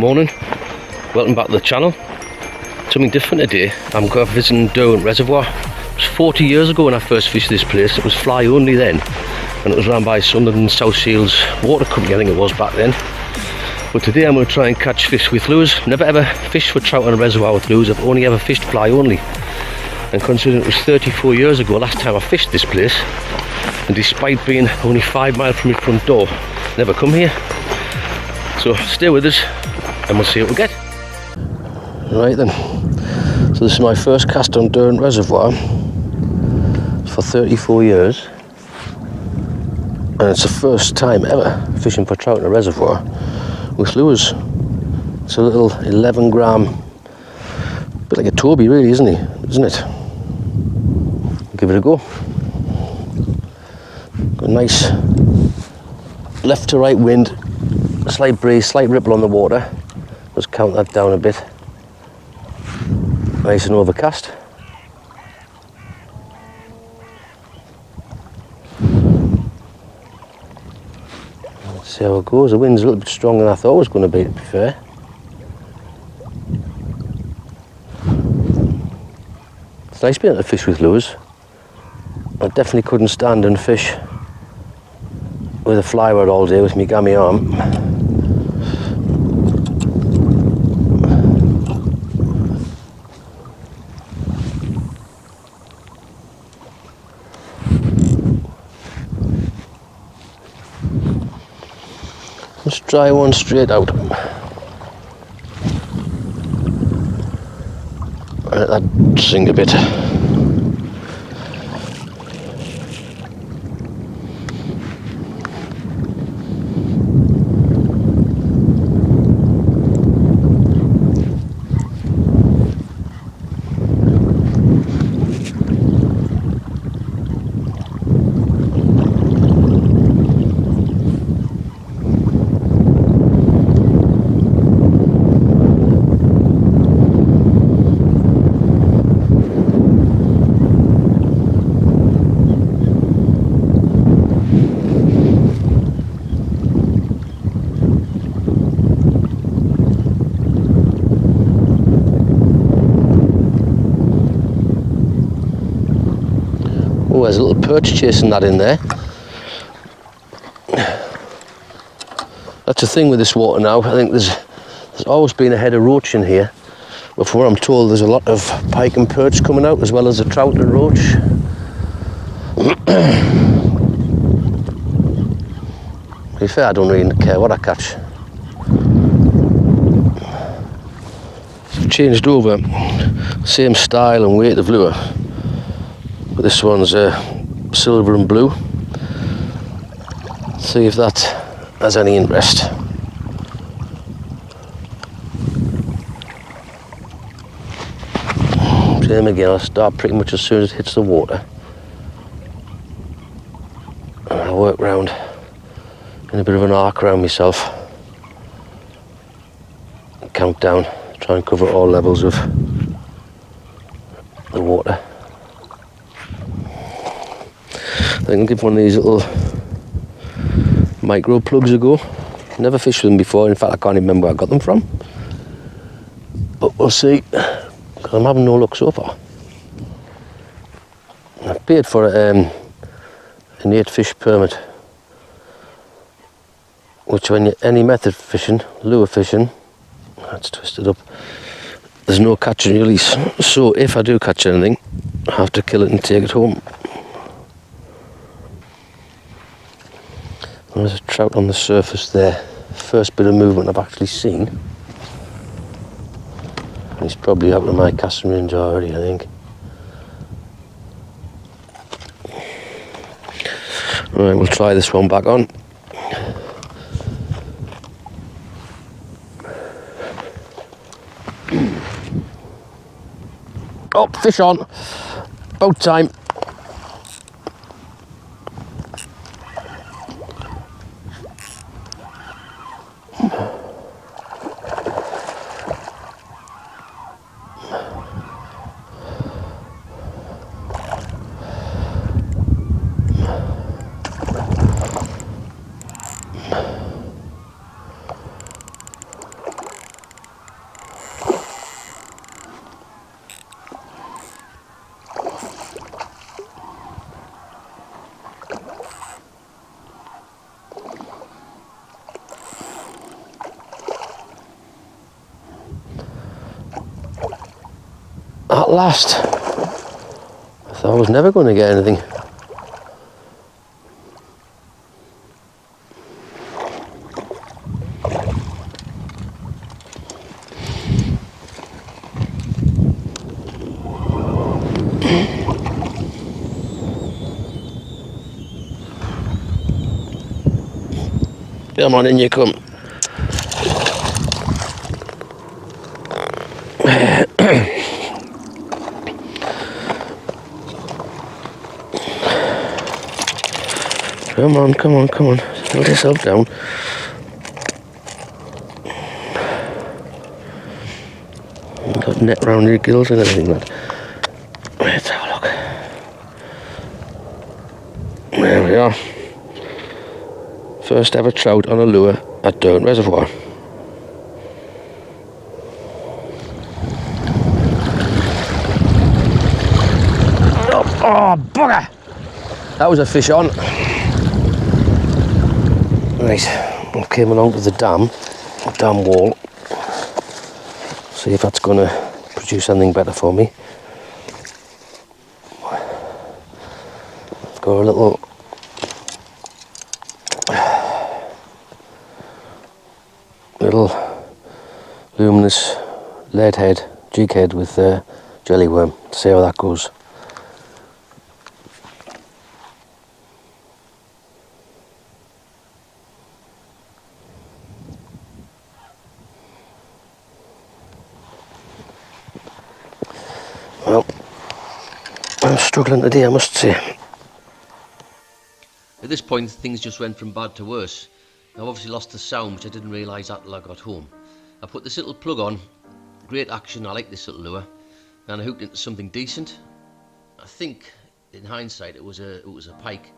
Morning, welcome back to the channel. Something different today. I'm going visiting Derwent Reservoir. It was 40 years ago when I first fished this place. It was fly only then, and it was run by Sunderland South Shields Water Company, I think it was back then. But today I'm going to try and catch fish with lures. Never ever fished for trout in a reservoir with lures. I've only ever fished fly only. And considering it was 34 years ago last time I fished this place, and despite being only 5 miles from my front door, never come here. So stay with us and we'll see what we get. Right then, so this is my first cast on Derwent Reservoir for 34 years, and it's the first time ever fishing for trout in a reservoir with lures. It's a little 11 gram, a bit like a Toby really, isn't it? Give it a go. Got a nice left to right wind, slight breeze, slight ripple on the water. Let's count that down a bit. Nice and overcast. Let's see how it goes. The wind's a little bit stronger than I thought it was going to be fair. It's nice being able to fish with lures. I definitely couldn't stand and fish with a fly rod all day with my gammy arm. Let's try one straight out. Let that sink a bit. Oh, there's a little perch chasing that in there. That's the thing with this water now. I think there's always been a head of roach in here, but from what I'm told there's a lot of pike and perch coming out as well as a trout and roach. To be fair, I don't really care what I catch. I've changed over, same style and weight of lure. But this one's silver and blue. See if that has any interest. Same again, I'll start pretty much as soon as it hits the water. And I'll work round in a bit of an arc around myself. Count down, try and cover all levels of the water. I think I'll give one of these little micro plugs a go. Never fished with them before, in fact I can't even remember where I got them from. But we'll see, because I'm having no luck so far. I've paid for an 8-fish permit, which when you're any method fishing, lure fishing, that's twisted up, there's no catch and release. So if I do catch anything, I have to kill it and take it home. There's a trout on the surface there. First bit of movement I've actually seen. He's probably out of my casting range already, I think. Right, we'll try this one back on. Oh, fish on. About time. At last. I thought I was never going to get anything. Come on, in you come. Come on, come on, come on. Hold yourself down. Got net round your gills and everything, lad. Let's have a look. There we are. First ever trout on a lure at Derwent Reservoir. Oh, bugger! That was a fish on. Right, I came along to the dam wall. See if that's going to produce something better for me. Got a little luminous lead head, jig head with jelly worm. See how that goes. Well, I'm struggling today, I must say. At this point, things just went from bad to worse. I've obviously lost the sound, which I didn't realise until I got home. I put this little plug on, great action, I like this little lure, and I hooked into something decent. I think, in hindsight, it was a pike.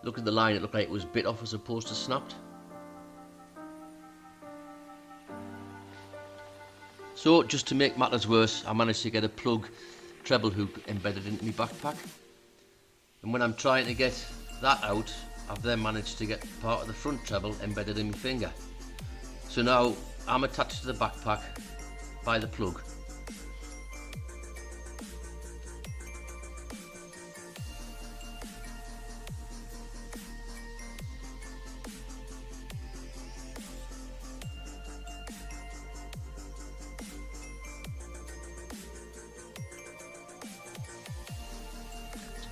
Look at the line, it looked like it was bit off as opposed to snapped. So, just to make matters worse, I managed to get a plug treble hook embedded into my backpack. And when I'm trying to get that out, I've then managed to get part of the front treble embedded in my finger. So now I'm attached to the backpack by the plug.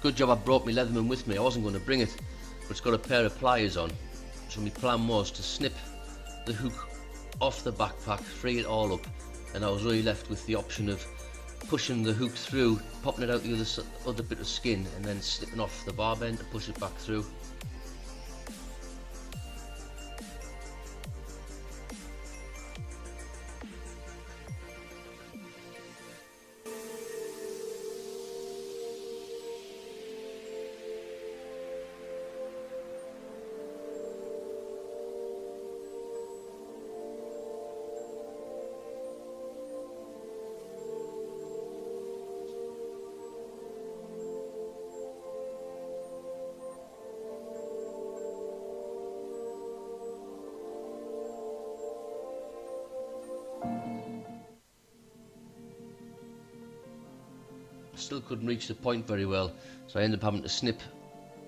Good job I brought my Leatherman with me. I wasn't going to bring it, but it's got a pair of pliers on. So my plan was to snip the hook off the backpack, free it all up, and I was really left with the option of pushing the hook through, popping it out the other bit of skin, and then slipping off the barb end to push it back through. Still couldn't reach the point very well, so I ended up having to snip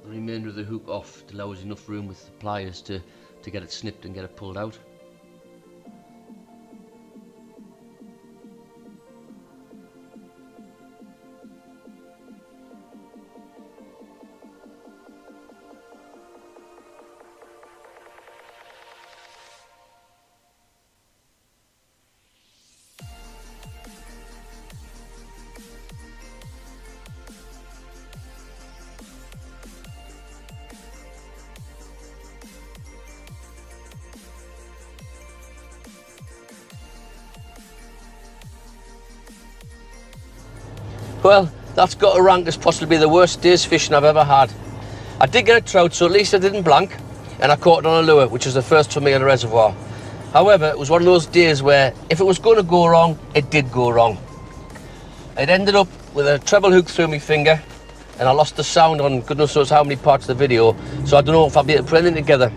the remainder of the hook off to allow us enough room with the pliers to get it snipped and get it pulled out. Well, that's got to rank as possibly the worst day's fishing I've ever had. I did get a trout, so at least I didn't blank, and I caught it on a lure, which was the first for me on a reservoir. However, it was one of those days where if it was going to go wrong, it did go wrong. It ended up with a treble hook through my finger, and I lost the sound on goodness knows how many parts of the video, so I don't know if I'll be able to put anything together.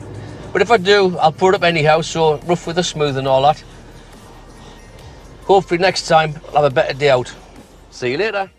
But if I do, I'll put it up anyhow, so rough with the smooth and all that. Hopefully next time I'll have a better day out. See you later.